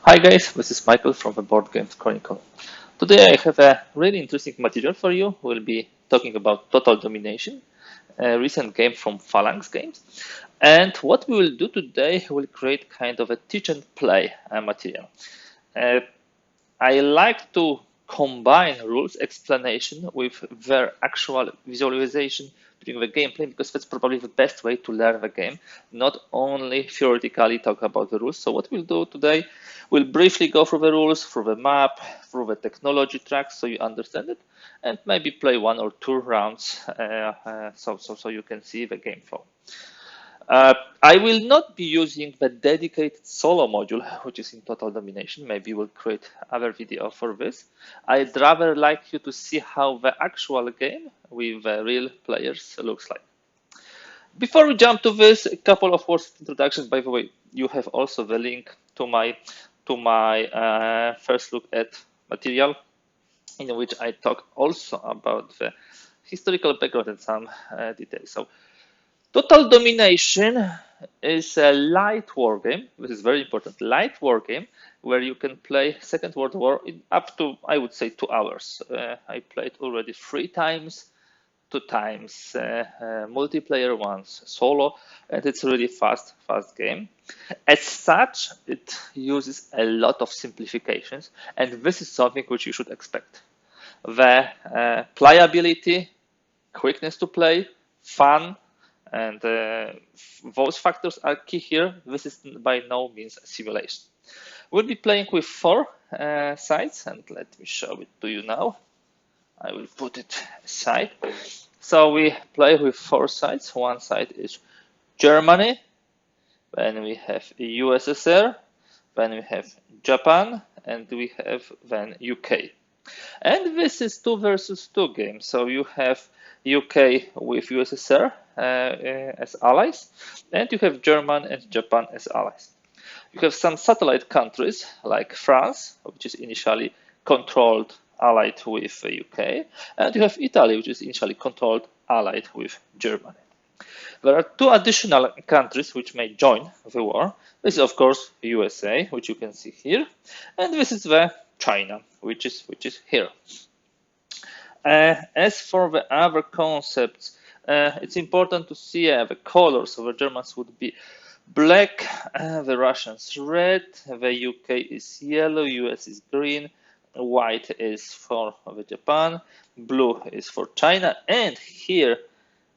Hi guys, this is Michael from the Board Games Chronicle. Today I have a really interesting material for you. We'll be talking about Total Domination, a recent game from Phalanx Games. And what we will do today, we'll create kind of a teach and play material. Uh, I like to combine rules explanation with their actual visualization during the gameplay because that's probably the best way to learn the game, not only theoretically talk about the rules. So what we'll do today, we'll briefly go through the rules, through the map, through the technology tracks so you understand it, and maybe play one or two rounds so you can see the game flow. I will not be using the dedicated solo module, which is in Total Domination. Maybe we'll create other video for this. I'd rather like you to see how the actual game with the real players looks like. Before we jump to this, a couple of words of introduction. By the way, you have also the link to my first look at material, in which I talk also about the historical background and some details. So Total Domination is a light war game. This is very important. Light war game where you can play Second World War in up to, I would say, 2 hours. I played already 3 times, 2 times multiplayer, once solo, and it's a really fast game. As such, it uses a lot of simplifications, and this is something which you should expect. The playability, quickness to play, fun, and those factors are key here. This is by no means a simulation. We'll be playing with 4 sides, and let me show it to you now. I will put it aside. So we play with 4 sides. One side is Germany, then we have USSR, then we have Japan, and we have then UK. And this is 2 versus 2 game. So you have UK with USSR as allies, and you have German and Japan as allies. You have some satellite countries like France, which is initially controlled allied with the UK, and you have Italy, which is initially controlled allied with Germany. There are 2 additional countries which may join the war. This is, of course, USA, which you can see here, and this is the China, which is here. As for the other concepts, it's important to see the colors. So the Germans would be black, the Russians red, the UK is yellow, US is green, white is for the Japan, blue is for China, and here,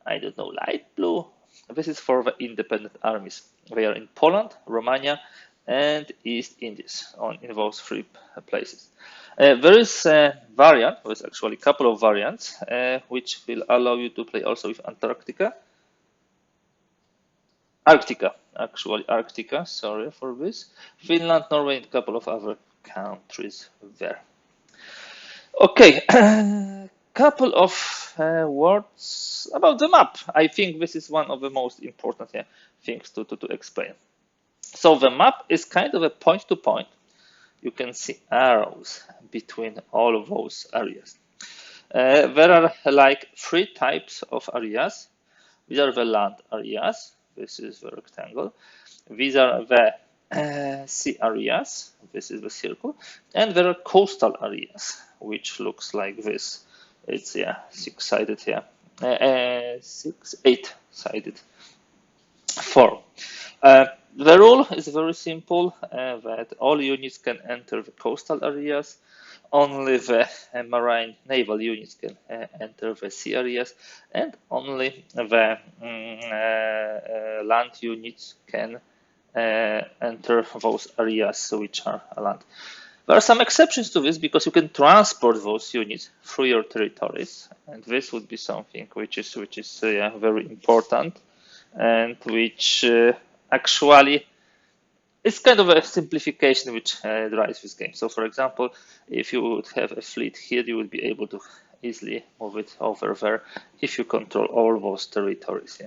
I don't know, light blue, this is for the independent armies. They are in Poland, Romania, and East Indies, in those 3 places. There is a variant, there is actually a couple of variants, which will allow you to play also with Antarctica. Arctica, sorry for this. Finland, Norway, and a couple of other countries there. Okay, couple of words about the map. I think this is one of the most important things to explain. So the map is kind of a point-to-point. You can see arrows between all of those areas. There are like 3 types of areas. These are the land areas. This is the rectangle. These are the sea areas. This is the circle. And there are coastal areas, which looks like this. It's 6-sided here. 8-sided form. The rule is very simple, that all units can enter the coastal areas. Only the marine naval units can enter the sea areas, and only the land units can enter those areas which are land. There are some exceptions to this because you can transport those units through your territories, and this would be something which is very important, and which actually it's kind of a simplification which drives this game. So, for example, if you would have a fleet here, you would be able to easily move it over there if you control all those territories.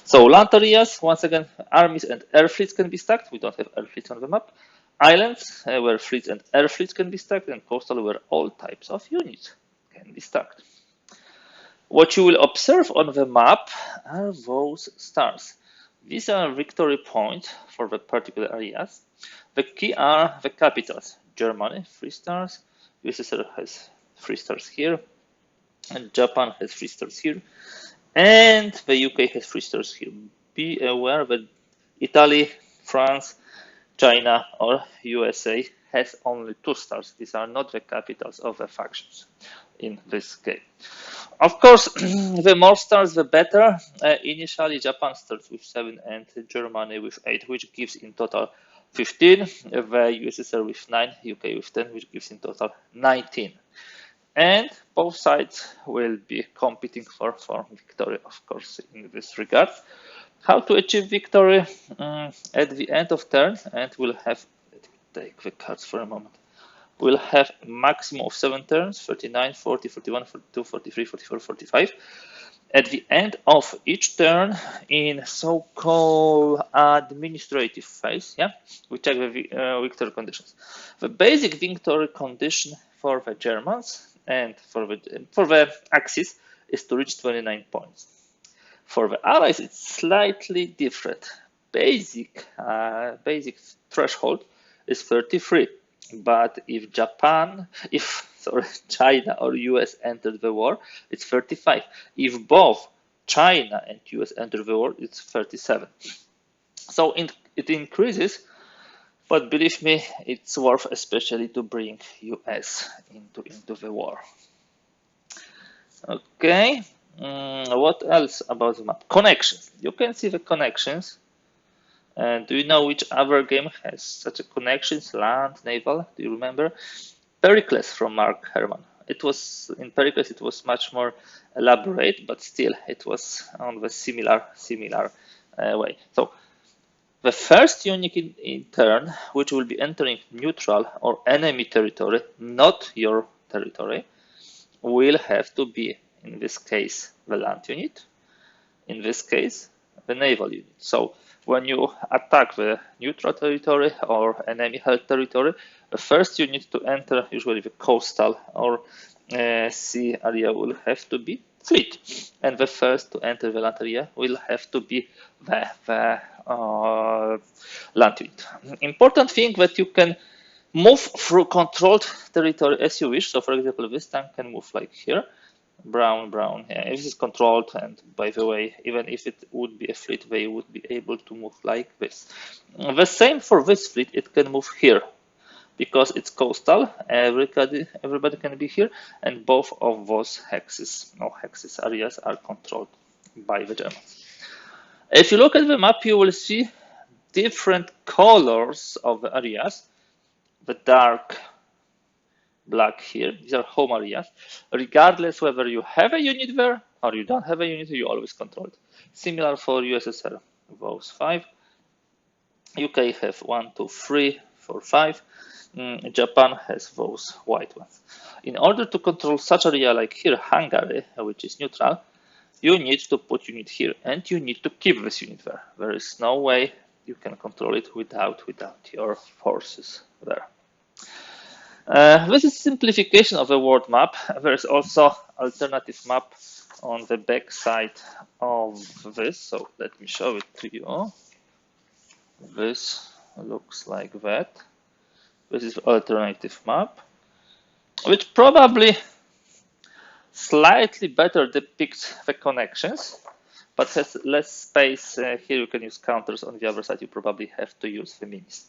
So land areas, once again, armies and air fleets can be stacked. We don't have air fleets on the map. Islands, where fleets and air fleets can be stacked, and coastal, where all types of units can be stacked. What you will observe on the map are those stars. These are victory points for the particular areas. The key are the capitals. Germany, 3 stars. USSR has 3 stars here. And Japan has 3 stars here. And the UK has 3 stars here. Be aware that Italy, France, China, or USA has only 2 stars. These are not the capitals of the factions in this game. Of course, the more stars, the better. Initially, Japan starts with 7 and Germany with 8, which gives in total 15. The USSR with 9, UK with 10, which gives in total 19. And both sides will be competing for victory, of course, in this regard. How to achieve victory at the end of turn, and we'll have, let me take the cards for a moment. We'll have maximum of 7 turns, 39, 40, 41, 42, 43, 44, 45. At the end of each turn, in so-called administrative phase, we check the victory conditions. The basic victory condition for the Germans and for the Axis is to reach 29 points. For the Allies, it's slightly different. Basic threshold is 33. But if China or US entered the war, it's 35. If both China and US enter the war, it's 37. So it increases, but believe me, it's worth especially to bring US into the war. Okay, what else about the map? Connections. You can see the connections. Do you know which other game has such a connections? Land, naval, do you remember? Pericles from Mark Herman. In Pericles it was much more elaborate, but still it was on the similar way. So the first unit in turn, which will be entering neutral or enemy territory, not your territory, will have to be, in this case, the land unit, in this case, the naval unit. So when you attack the neutral territory or enemy held territory, the first unit to enter, usually the coastal or sea area, will have to be fleet, and the first to enter the land area will have to be the land unit. Important thing that you can move through controlled territory as you wish. So, for example, this tank can move like here. Brown. Yeah, this is controlled, and by the way, even if it would be a fleet, they would be able to move like this. The same for this fleet, it can move here because it's coastal. Everybody can be here, and both of those hexes areas are controlled by the Germans. If you look at the map, you will see different colors of the areas. The dark black here, these are home areas. Regardless whether you have a unit there or you don't have a unit, you always control it. Similar for USSR, those 5. UK have 1, 2, 3, 4, 5. Japan has those white ones. In order to control such area like here, Hungary, which is neutral, you need to put unit here, and you need to keep this unit there. There is no way you can control it without your forces there. This is simplification of the world map. There is also alternative map on the back side of this. So let me show it to you. This looks like that. This is alternative map, which probably slightly better depicts the connections, but has less space. Here you can use counters. On the other side, you probably have to use the minis.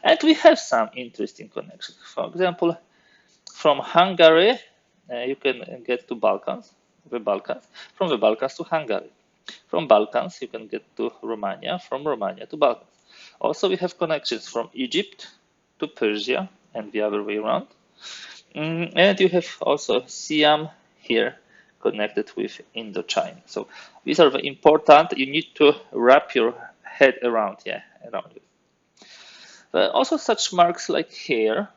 And we have some interesting connections. For example, from Hungary, you can get to Balkans. From the Balkans to Hungary. From Balkans, you can get to Romania. From Romania to Balkans. Also, we have connections from Egypt to Persia and the other way around. And you have also Siam here connected with Indochina. So these are the important. You need to wrap your head around it. Also such marks like here,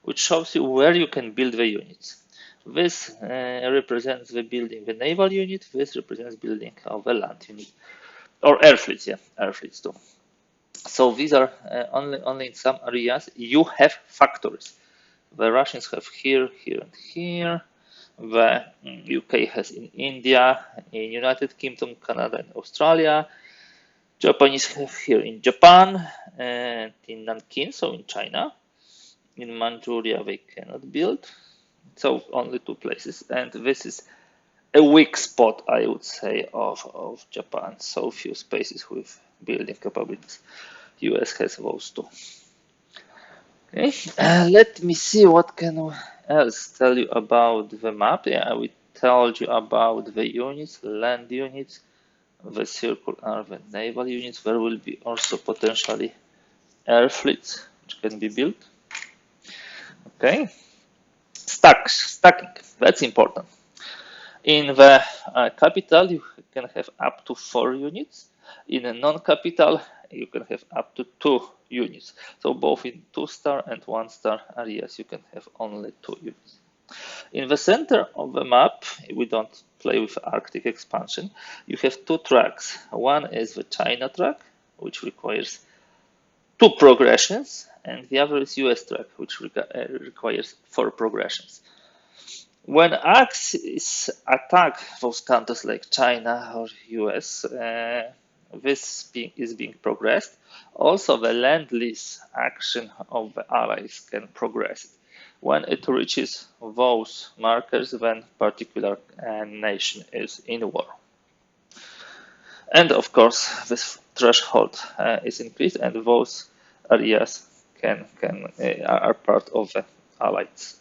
which shows you where you can build the units. This represents the building the naval unit. This represents building of the land unit, or air fleets. Air fleets too. So these are only in some areas you have factories. The Russians have here, here, and here. the UK has in India, in United Kingdom, Canada, and Australia. Japanese have here in Japan and in Nanking, so in China. In Manchuria, they cannot build, so only 2 places. And this is a weak spot, I would say, of Japan. So few spaces with building capabilities. US has those two. Okay, let me see what can else tell you about the map. Yeah, we told you about the units, land units. The circle are the naval units. There will be also potentially air fleets which can be built. Okay, stacking, that's important. In the capital, you can have up to 4 units. In a non-capital, you can have up to 2 units. So both in 2-star and 1-star areas, you can have only 2 units. In the center of the map, we don't play with Arctic expansion. You have 2 tracks. One is the China track, which requires 2 progressions, and the other is US track, which requires 4 progressions. When Axis attack those countries like China or US, this is being progressed. Also, the land-lease action of the allies can progress. When it reaches those markers, then particular nation is in war. And of course, this threshold is increased, and those areas are part of the allies.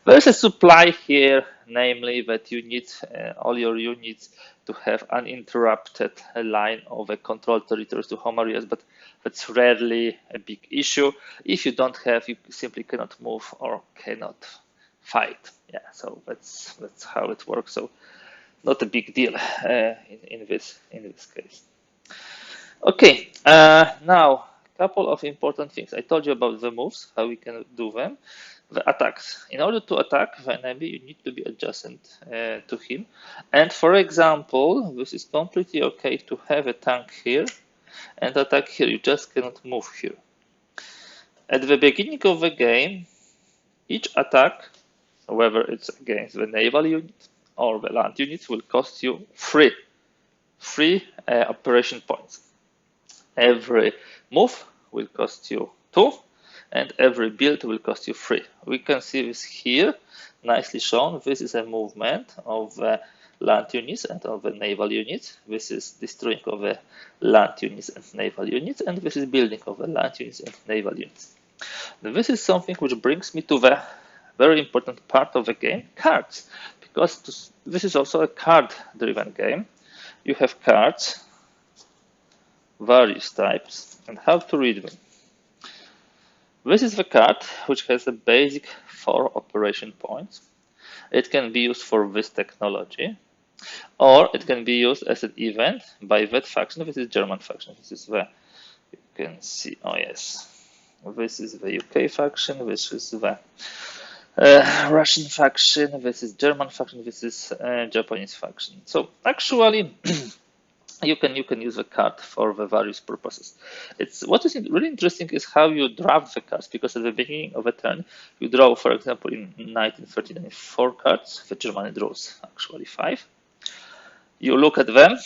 There is a supply here, namely that you need all your units to have uninterrupted line of control territories to home areas, but that's rarely a big issue. If you don't have, you simply cannot move or cannot fight. Yeah, so that's how it works. So not a big deal in this case. Okay, now a couple of important things. I told you about the moves, how we can do them. The attacks. In order to attack the enemy, you need to be adjacent to him. And for example, this is completely okay to have a tank here and attack here. You just cannot move here. At the beginning of the game, each attack, whether it's against the naval unit or the land unit, will cost you 3 operation points. Every move will cost you 2, and every build will cost you 3. We can see this here, nicely shown. This is a movement of the land units and of the naval units. This is destroying of the land units and naval units, and this is building of the land units and naval units. This is something which brings me to the very important part of the game, cards, because this is also a card-driven game. You have cards, various types, and how to read them. This is the card, which has a basic 4 operation points. It can be used for this technology, or it can be used as an event by that faction. This is German faction. This is the, you can see, oh yes, this is the UK faction, this is the Russian faction, this is German faction, this is Japanese faction. So actually, you can use the card for the various purposes. What is really interesting is how you draft the cards, because at the beginning of a turn you draw, for example, in 1939 4 cards. The Germany draws actually 5. You look at them,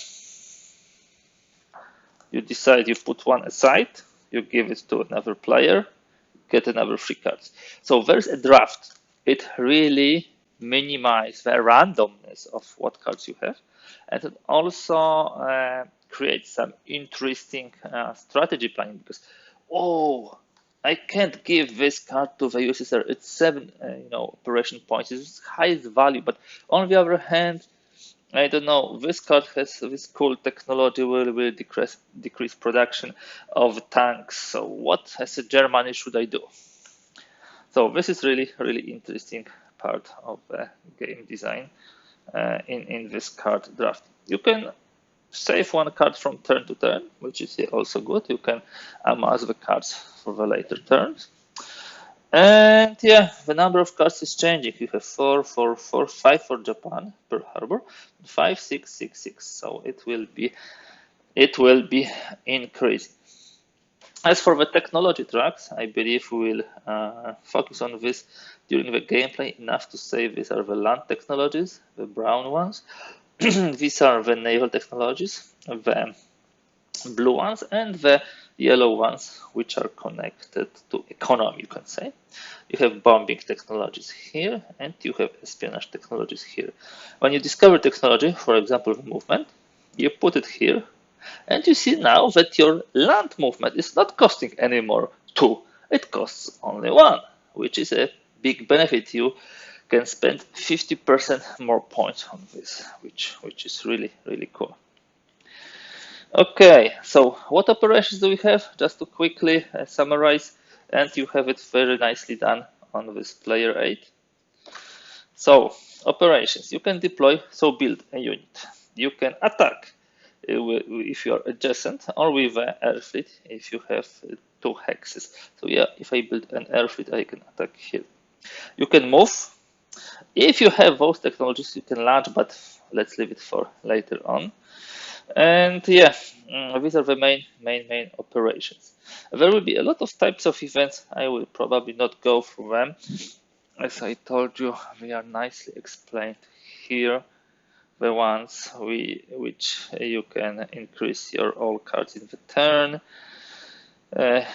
you decide, you put one aside, you give it to another player, get another 3 cards. So there's a draft. It really minimizes the randomness of what cards you have, and it also creates some interesting strategy planning, because I can't give this card to the USSR. It's 7 operation points. It's highest value, but on the other hand, I don't know, this card has this cool technology will decrease production of tanks. So what as a Germany should I do? So this is really interesting part of the game design in this card draft. You can save one card from turn to turn, which is also good. You can amass the cards for the later turns. And yeah, the number of cards is changing. You have 4, 4, 4, 5 for Japan per harbor, 5, 6, 6, 6. So it will be increasing. As for the technology tracks, I believe we will focus on this during the gameplay enough to say these are the land technologies, the brown ones. These are the naval technologies, the blue ones, and the yellow ones, which are connected to economy, you can say. You have bombing technologies here, and you have espionage technologies here. When you discover technology, for example, movement, you put it here, and you see now that your land movement is not costing anymore 2, it costs only 1, which is a big benefit. You can spend 50% more points on this, which is really, really cool. Okay, so what operations do we have? Just to quickly summarize, and you have it very nicely done on this player 8. So, operations, you can deploy, so build a unit. You can attack if you are adjacent, or with an air fleet if you have 2 hexes. So yeah, if I build an air fleet, I can attack here. You can move. If you have those technologies, you can launch, but let's leave it for later on. And yeah, these are the main operations. There will be a lot of types of events. I will probably not go through them. As I told you, they are nicely explained here. The ones which you can increase your all cards in the turn.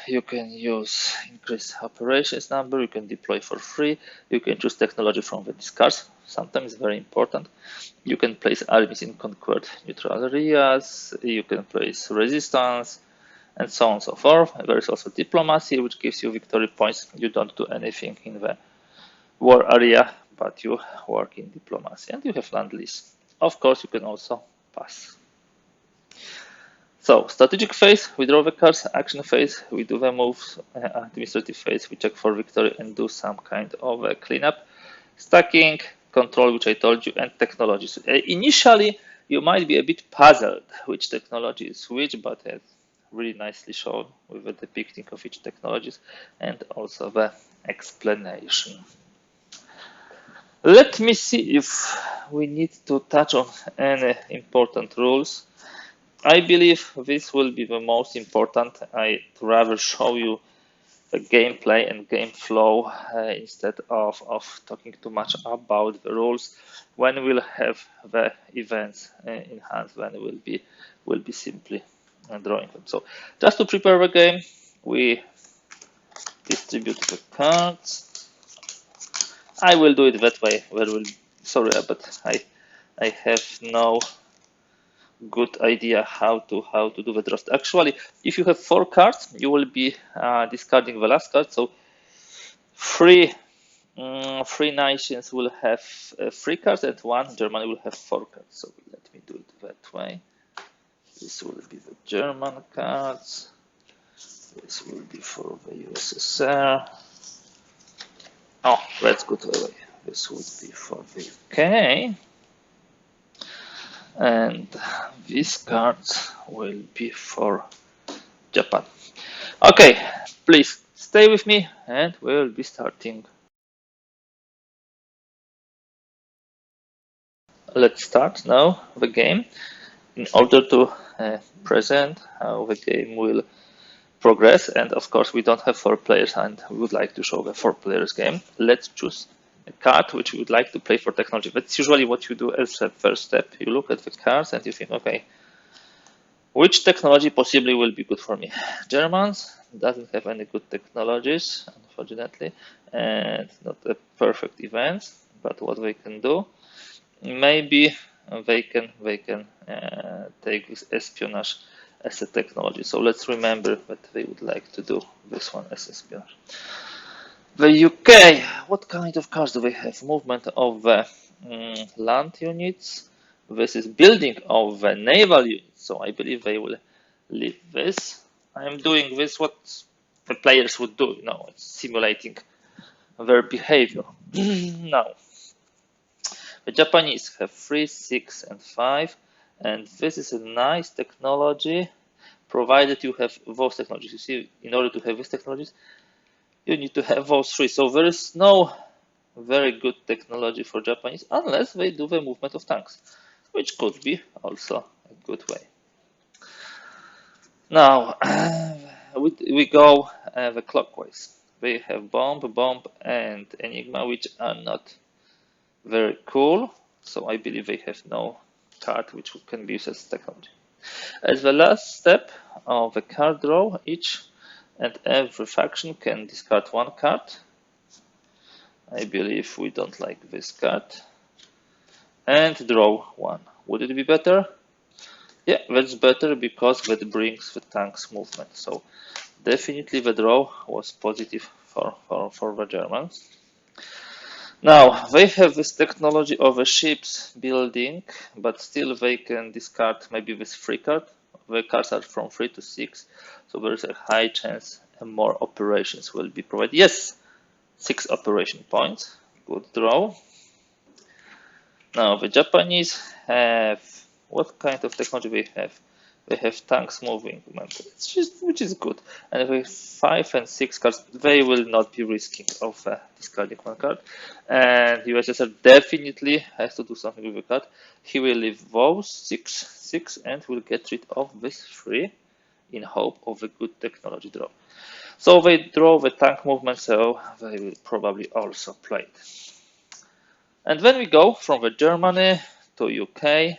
You can use increase operations number. You can deploy for free. You can choose technology from the discards. Sometimes very important. You can place armies in conquered neutral areas. You can place resistance, and so on and so forth. There is also diplomacy, which gives you victory points. You don't do anything in the war area, but you work in diplomacy, and you have land lease. Of course, you can also pass. So, strategic phase, we draw the cards. Action phase, we do the moves. Administrative phase, we check for victory and do some kind of a cleanup. Stacking, control, which I told you, and technologies. Initially, you might be a bit puzzled which technology is which, but it's really nicely shown with the depicting of each technologies and also the explanation. Let me see if we need to touch on any important rules. I believe this will be the most important. I'd rather show you the gameplay and game flow instead of talking too much about the rules. When we'll have the events in hand, when we'll be simply drawing them. So just to prepare the game, we distribute the cards. I will do it that way. Sorry, but I have no good idea how to do the draft. Actually, if you have 4 cards, you will be discarding the last card. So three nations will have 3 cards, and 1 Germany will have 4 cards. So let me do it that way. This will be the German cards. This will be for the USSR. Oh, that's good. This would be for the UK. And these cards will be for Japan. Okay, please stay with me and we'll be starting. Let's start now the game. In order to present how the game will progress, and of course we don't have 4 players and we would like to show the 4 players game, let's choose a card which we would like to play for technology. That's usually what you do as a first step. You look at the cards and you think, okay, which technology possibly will be good for me? Germans doesn't have any good technologies, unfortunately, and not a perfect event, but what they can do, maybe they can take this espionage as a technology. So let's remember that they would like to do this one as espionage. The UK, what kind of cards do they have? Movement of the land units. This is building of the naval units. So I believe they will leave this. I'm doing this what the players would do. It's simulating their behavior. Now, the Japanese have 3, 6, and 5. And this is a nice technology, provided you have those technologies. You see, in order to have these technologies, you need to have those 3. So there is no very good technology for Japanese unless they do the movement of tanks, which could be also a good way. Now, we go the clockwise. They have bomb, and enigma, which are not very cool. So I believe they have no card which can be used as technology. As the last step of the card draw, each and every faction can discard one card. I believe we don't like this card. And draw one. Would it be better? Yeah, that's better because that brings the tank's movement. So definitely the draw was positive for the Germans. Now, they have this technology of a ship's building, but still they can discard maybe this 3 card. The cards are from 3 to 6, so there is a high chance more operations will be provided. Yes, 6 operation points. Good draw. Now, the Japanese have, what kind of technology they have? They have tanks moving, which is good. And with 5 and 6 cards, they will not be risking of discarding one card. And USSR definitely has to do something with the card. He will leave those 6, and will get rid of this 3 in hope of a good technology draw. So they draw the tank movement, so they will probably also play it. And then we go from the Germany to UK,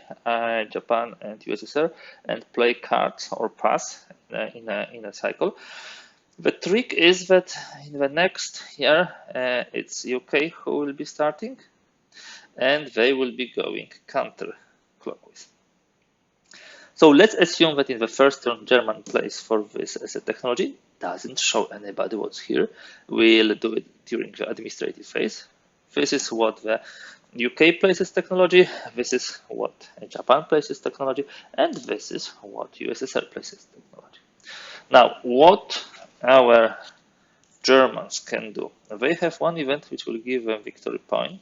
Japan, and USSR, and play cards or pass in a cycle. The trick is that in the next year, it's UK who will be starting, and they will be going counterclockwise. So let's assume that in the first turn, German plays for this as a technology, doesn't show anybody what's here. We'll do it during the administrative phase. This is what the UK plays as technology, this is what Japan plays as technology, and this is what USSR plays as technology. Now, what our Germans can do. They have one event which will give them victory point,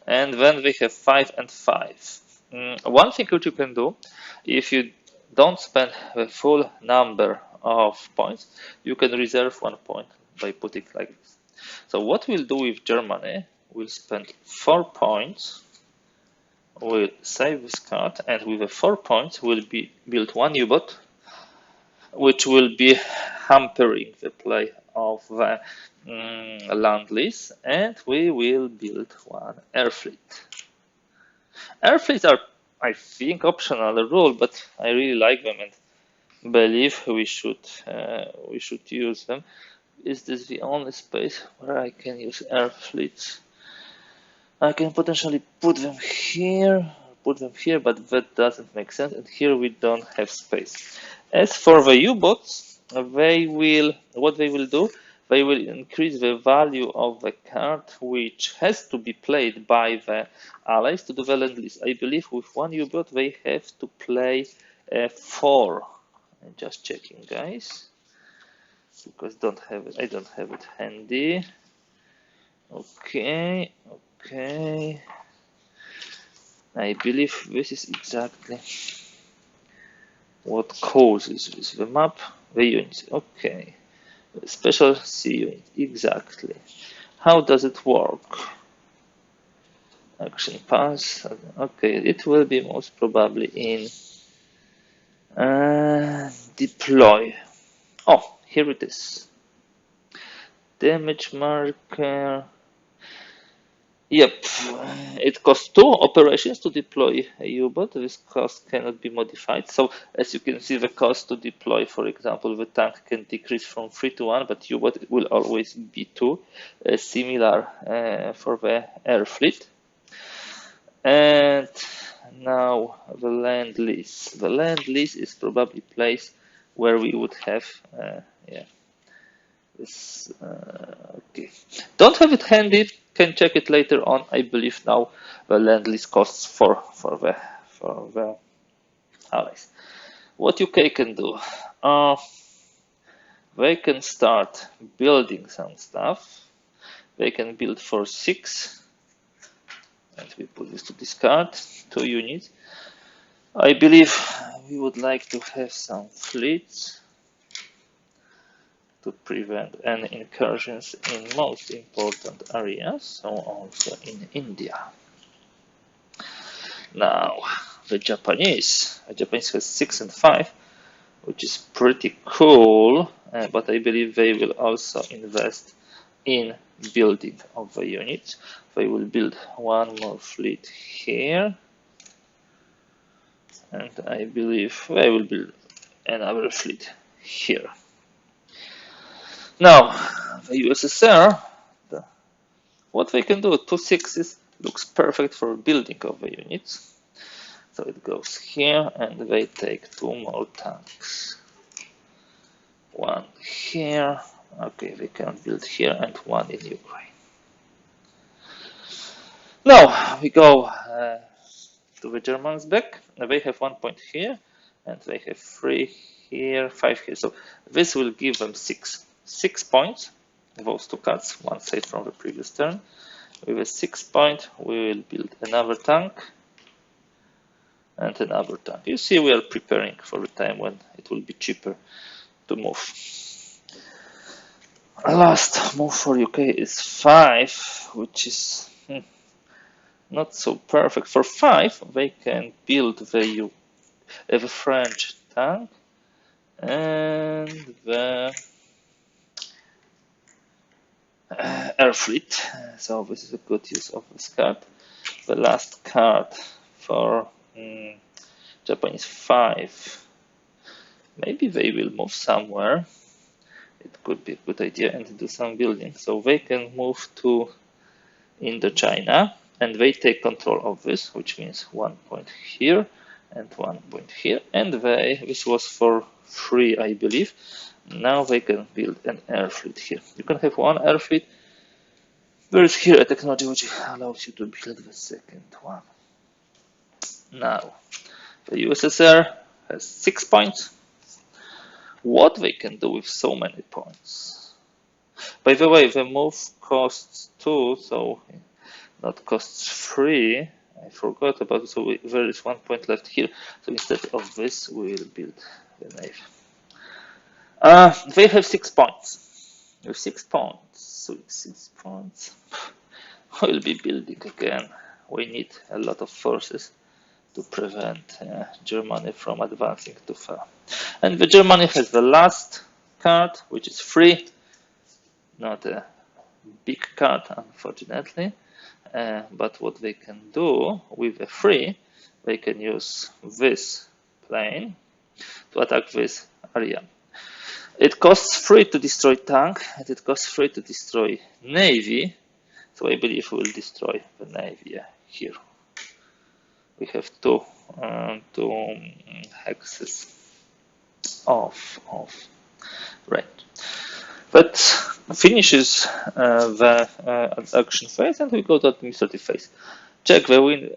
and then they have 5 and 5. One thing which you can do, if you don't spend the full number of points, you can reserve 1 point by putting like this. So what we'll do with Germany, we'll spend 4 points, we'll save this card, and with the 4 points we'll build 1 U-boat, which will be hampering the play of the land lease, and we will build 1 air fleet. Air fleets are, I think, optional rule, but I really like them and believe we should use them. Is this the only space where I can use air fleets? I can potentially put them here, but that doesn't make sense. And here we don't have space. As for the U-boats, what they will do, they will increase the value of the card, which has to be played by the allies to do the land lease. I believe with 1 U-boat they have to play 4. I'm just checking, guys, because I don't have it handy. Okay. I believe this is exactly what causes this. The map, the units. Okay. Special C unit. Exactly. How does it work? Action pass. Okay. It will be most probably in deploy. Oh, here it is. Damage marker. Yep, it costs 2 operations to deploy a U-boat. This cost cannot be modified. So as you can see, the cost to deploy, for example, the tank can decrease from 3 to 1, but U-boat will always be 2. Similar for the air fleet. And now the land lease. The land lease is probably place where we would have, this. Okay, don't have it handy. Can check it later on. I believe now the land lease costs for the allies. What UK can do? They can start building some stuff. They can build for 6, and we put this to discard 2 units. I believe we would like to have some fleets to prevent any incursions in most important areas, so also in India. Now, the Japanese has 6 and 5. which is pretty cool, but I believe they will also invest in building of the units. They will build one more fleet here, and I believe they will build another fleet here. Now, the USSR, what they can do, 2 6s looks perfect for building of the units. So it goes here, and they take 2 more tanks. One here. Okay, they can build here, and one in Ukraine. Now we go to the Germans back. They have 1 point here, and they have 3 here, 5 here. So this will give them 6 points. Those 2 cards, one saved from the previous turn. With a 6 point, we will build another tank and another tank. You see, we are preparing for the time when it will be cheaper to move. Last move for UK is 5, which is not so perfect. For 5, they can build the French tank and the air fleet. So this is a good use of this card. The last card for Japan is 5. Maybe they will move somewhere. It could be a good idea and do some building. So they can move to Indochina, and they take control of this, which means 1 point here and 1 point here. And this was for free, I believe. Now they can build an air fleet here. You can have 1 air fleet. There is here a technology which allows you to build the second one. Now, the USSR has 6 points. What they can do with so many points? By the way, the move costs 2, so not costs 3. I forgot about it, so there is 1 point left here. So instead of this, we will build the navy. They have 6 points. With 6 points, we'll be building again. We need a lot of forces to prevent Germany from advancing too far. And the Germany has the last card, which is free. Not a big card, unfortunately. But what they can do with the free, they can use this plane to attack this area. It costs 3 to destroy tank, and it costs 3 to destroy navy. So I believe we will destroy the navy here. We have two hexes off. Right. That finishes the action phase, and we go to administrative phase. Check the win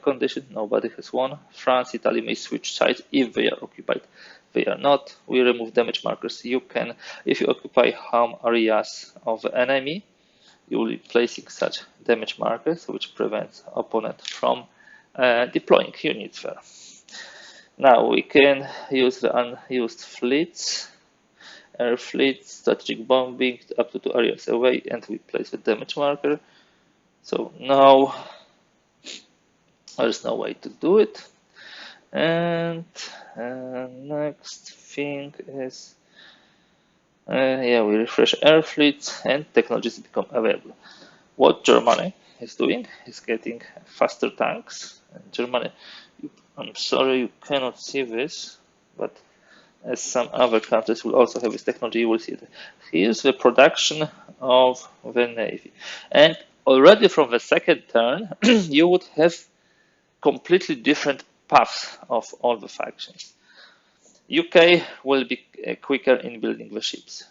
condition. Nobody has won. France, Italy may switch sides if they are occupied. They are not. We remove damage markers. You can, if you occupy home areas of the enemy, you will be placing such damage markers, which prevents opponent from deploying units there. Now we can use the unused fleets, air fleet, strategic bombing up to 2 areas away, and we place the damage marker. So now there's no way to do it. And next thing is, we refresh air fleets and technologies become available. What Germany is doing is getting faster tanks. Germany, I'm sorry you cannot see this, but as some other countries will also have this technology, you will see it. Here's the production of the navy. And already from the second turn, you would have completely different paths of all the factions. UK will be quicker in building the ships.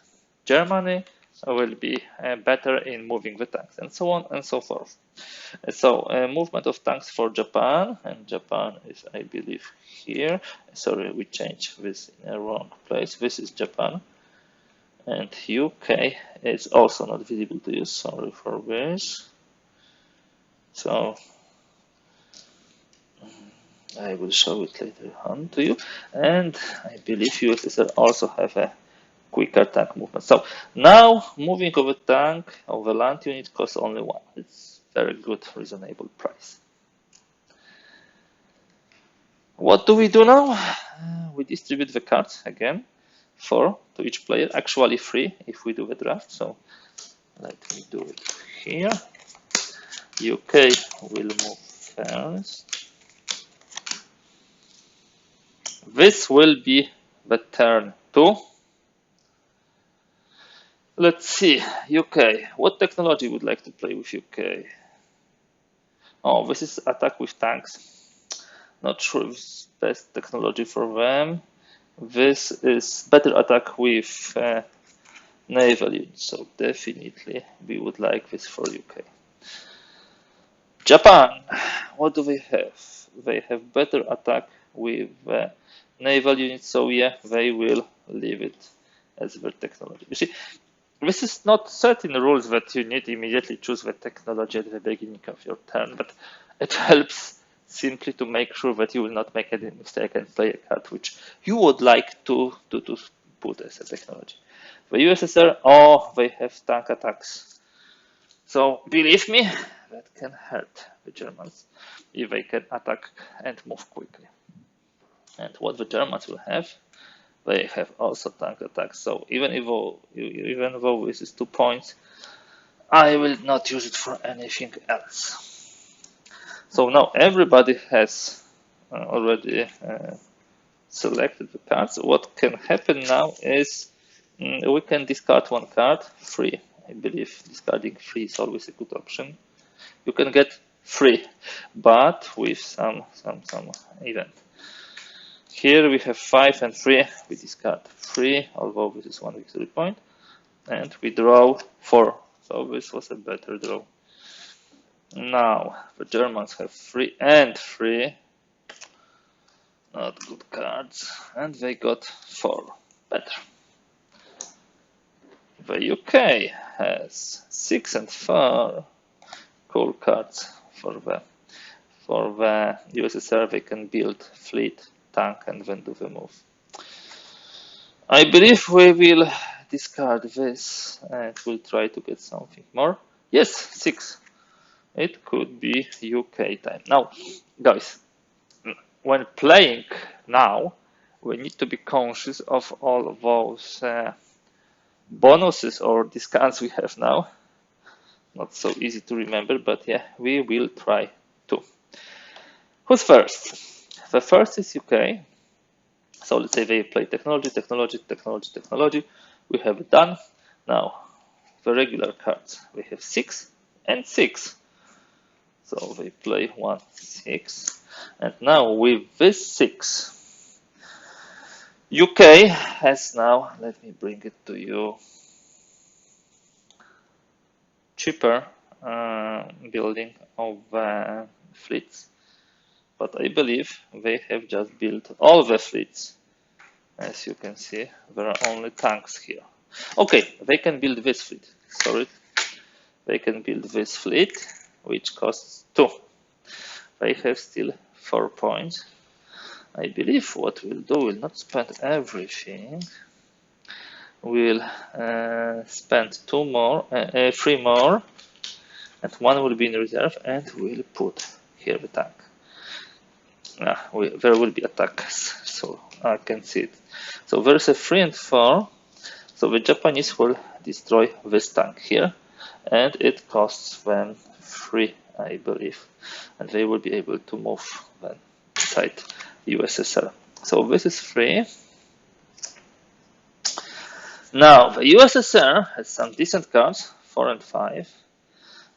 Germany will be better in moving the tanks, and so on and so forth. So movement of tanks for Japan, and Japan is, I believe, here. Sorry, we changed this in a wrong place. This is Japan, and UK is also not visible to you. Sorry for this. So I will show it later on to you. And I believe USSR also have a quicker tank movement. So now moving of a tank of a land unit costs only 1. It's very good, reasonable price. What do we do now? we distribute the cards again, 4 to each player, actually 3 if we do the draft. So let me do it here. UK will move first. This will be the turn 2. Let's see, UK. What technology would like to play with UK? Oh, this is attack with tanks. Not sure if it's best technology for them. This is better attack with naval units, so definitely we would like this for UK. Japan, what do they have? They have better attack with naval units, so yeah, they will leave it as their technology. You see, this is not certain rules that you need immediately choose the technology at the beginning of your turn, but it helps simply to make sure that you will not make any mistake and play a card which you would like to put as a technology. The USSR, oh, they have tank attacks. So believe me, that can hurt the Germans if they can attack and move quickly. And what the Germans will have, they have also tank attacks. So even though this is 2 points, I will not use it for anything else. So now everybody has already selected the cards. What can happen now is we can discard 1 card, 3. I believe discarding 3 is always a good option. You can get 3, but with some event. Here we have 5 and 3. We discard 3, although this is 1 victory point, and we draw 4. So this was a better draw. Now the Germans have 3 and 3. Not good cards, and they got 4. Better. The UK has 6 and 4 cool cards for the USSR. They can build fleet, tank, and then do the move. I believe we will discard this and we'll try to get something more. Yes, 6. It could be UK time. Now, guys, when playing now, we need to be conscious of all of those bonuses or discounts we have now. Not so easy to remember, but yeah, we will try to. Who's first? The first is UK. So let's say they play technology, technology, technology, technology. We have it done. Now, the regular cards. We have 6 and 6. So they play 1, 6. And now with this 6, UK has now, let me bring it to you, cheaper building of fleets. But I believe they have just built all the fleets. As you can see, there are only tanks here. Okay, they can build this fleet. Sorry. They can build this fleet, which costs 2. They have still 4 points. I believe what we'll do, we'll not spend everything. We'll spend 3 more, and 1 will be in reserve, and we'll put here the tank. There will be attacks, so I can see it. So there's a 3 and 4. So the Japanese will destroy this tank here, and it costs them 3, I believe, and they will be able to move then inside USSR. So this is 3. Now the USSR has some decent cards, 4 and 5,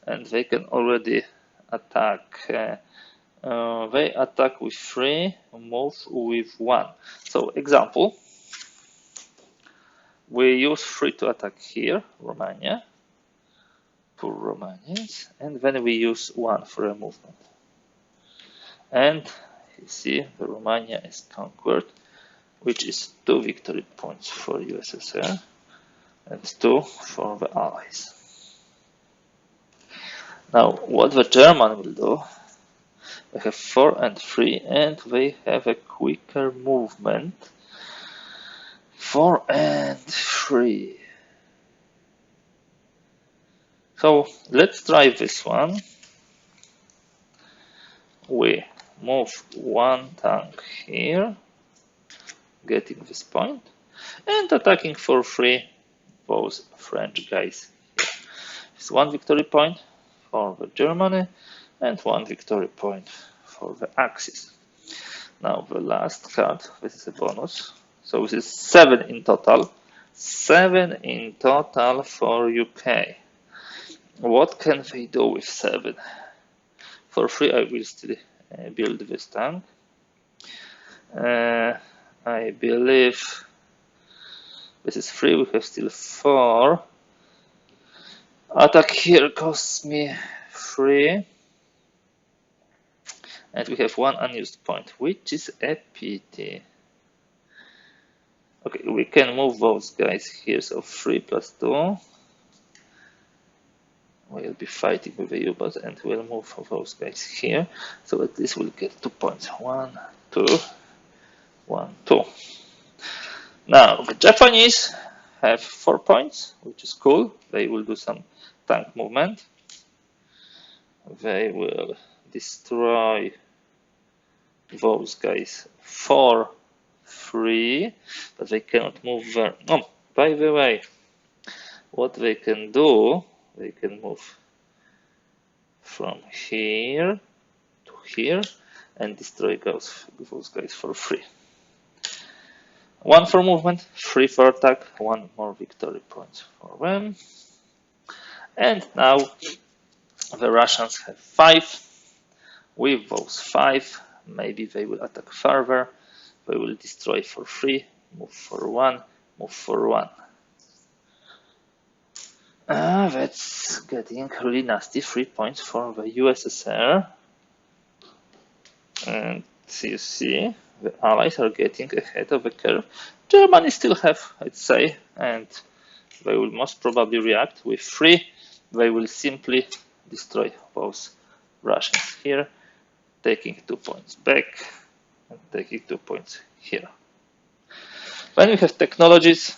and they can already attack. They attack with 3, move with 1. So example, we use 3 to attack here, Romania, poor Romanians, and then we use 1 for a movement. And you see the Romania is conquered, which is 2 victory points for USSR and 2 for the Allies. Now what the German will do, they have 4 and 3, and they have a quicker movement. 4 and 3. So let's try this one. We move 1 tank here, getting this point, and attacking for free those French guys. It's 1 victory point for the Germany and 1 victory point for the Axis. Now the last card, this is a bonus. So this is 7 in total. 7 in total for UK. What can they do with 7? For free, I will still build this tank. I believe this is free. We have still 4. Attack here costs me 3. And we have 1 unused point, which is a pity. Okay, we can move those guys here, so 3 plus 2. We'll be fighting with the U-boats, and we'll move those guys here, so at least we'll get 2 points. 1, 2, 1, 2. Now, the Japanese have 4 points, which is cool. They will do some tank movement. They will destroy those guys for free, but they cannot move there. Oh, by the way, what they can do, they can move from here to here and destroy those guys for free. 1 for movement, 3 for attack, 1 more victory point for them. And now the Russians have 5. With those 5, maybe they will attack further. They will destroy for 3, move for 1, move for 1. That's getting really nasty. 3 points for the USSR. And you see, the Allies are getting ahead of the curve. Germany still have, I'd say, and they will most probably react with 3. They will simply destroy those Russians here, taking 2 points back and taking 2 points here. When we have technologies,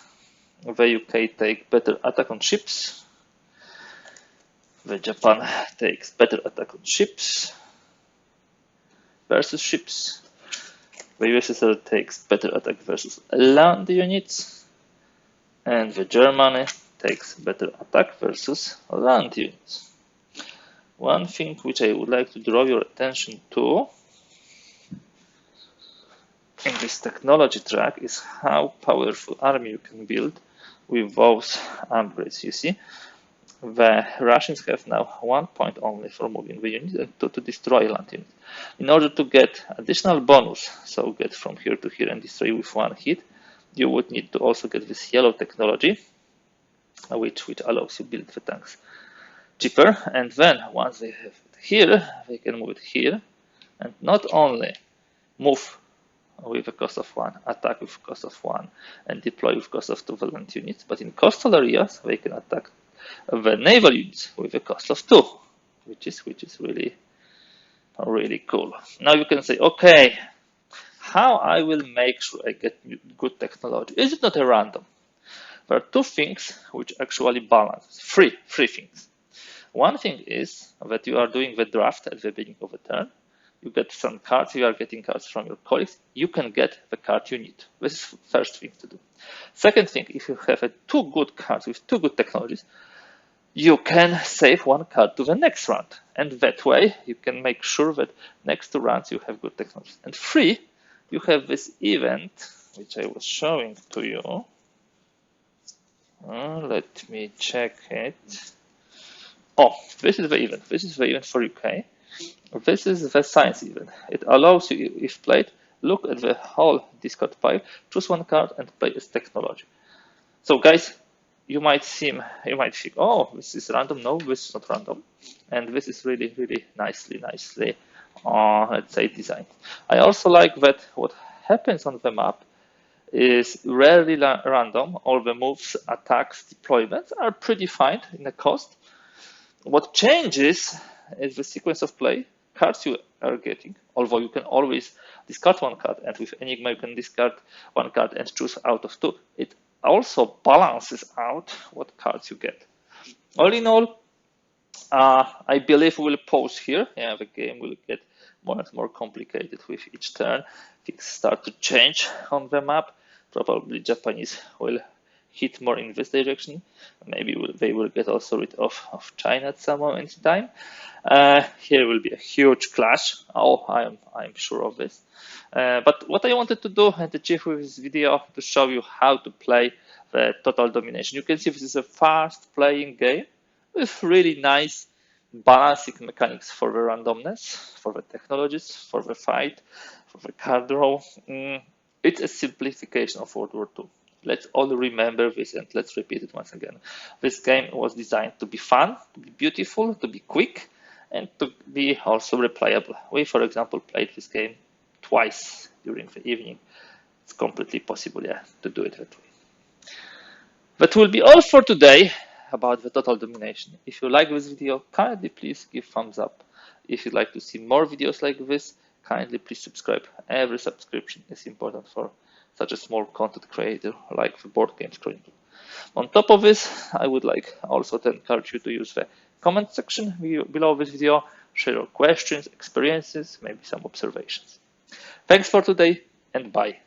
the UK take better attack on ships. The Japan takes better attack on ships versus ships. The USSR takes better attack versus land units. And the Germany takes better attack versus land units. One thing which I would like to draw your attention to in this technology track is how powerful army you can build with those upgrades. You see, the Russians have now 1 point only for moving the units and to destroy land units. In order to get additional bonus, so get from here to here and destroy with 1 hit, you would need to also get this yellow technology, which allows you build the tanks cheaper. And then once they have it here, they can move it here, and not only move with a cost of 1, attack with cost of 1, and deploy with cost of 2 land units, but in coastal areas they can attack the naval units with a cost of 2, which is really cool. Now you can say, okay, how I will make sure I get good technology? Is it not a random? There are 2 things which actually balance, 3 things. One thing is that you are doing the draft at the beginning of the turn. You get some cards, you are getting cards from your colleagues, you can get the card you need. This is the first thing to do. Second thing, if you have 2 good cards with 2 good technologies, you can save 1 card to the next round. And that way, you can make sure that next 2 rounds you have good technologies. And 3, you have this event, which I was showing to you. Let me check it. Oh, this is the event. This is the event for UK. This is the science event. It allows you, if played, look at the whole discard pile, choose 1 card and play as technology. So guys, you might think, oh, this is random. No, this is not random. And this is really nicely, let's say, designed. I also like that what happens on the map is rarely random. All the moves, attacks, deployments are predefined in the cost. What changes is the sequence of play, cards you are getting, although you can always discard 1 card, and with Enigma you can discard 1 card and choose out of 2. It also balances out what cards you get. All in all, I believe we will pause here. Yeah, the game will get more and more complicated with each turn. Things start to change on the map. Probably Japanese will hit more in this direction. Maybe they will get also rid of China at some moment in time. Here will be a huge clash. Oh, I'm sure of this. But what I wanted to do and achieve with this video to show you how to play the Total Domination. You can see this is a fast playing game with really nice balancing mechanics for the randomness, for the technologies, for the fight, for the card draw. It's a simplification of World War II. Let's all remember this and let's repeat it once again. This game was designed to be fun, to be beautiful, to be quick, and to be also replayable. We, for example, played this game twice during the evening. It's completely possible, yeah, to do it that way. That will be all for today about the Total Domination. If you like this video, kindly please give thumbs up. If you'd like to see more videos like this, kindly please subscribe. Every subscription is important for such a small content creator like the Board Games Chronicle. On top of this, I would like also to encourage you to use the comment section below this video, share your questions, experiences, maybe some observations. Thanks for today, and bye.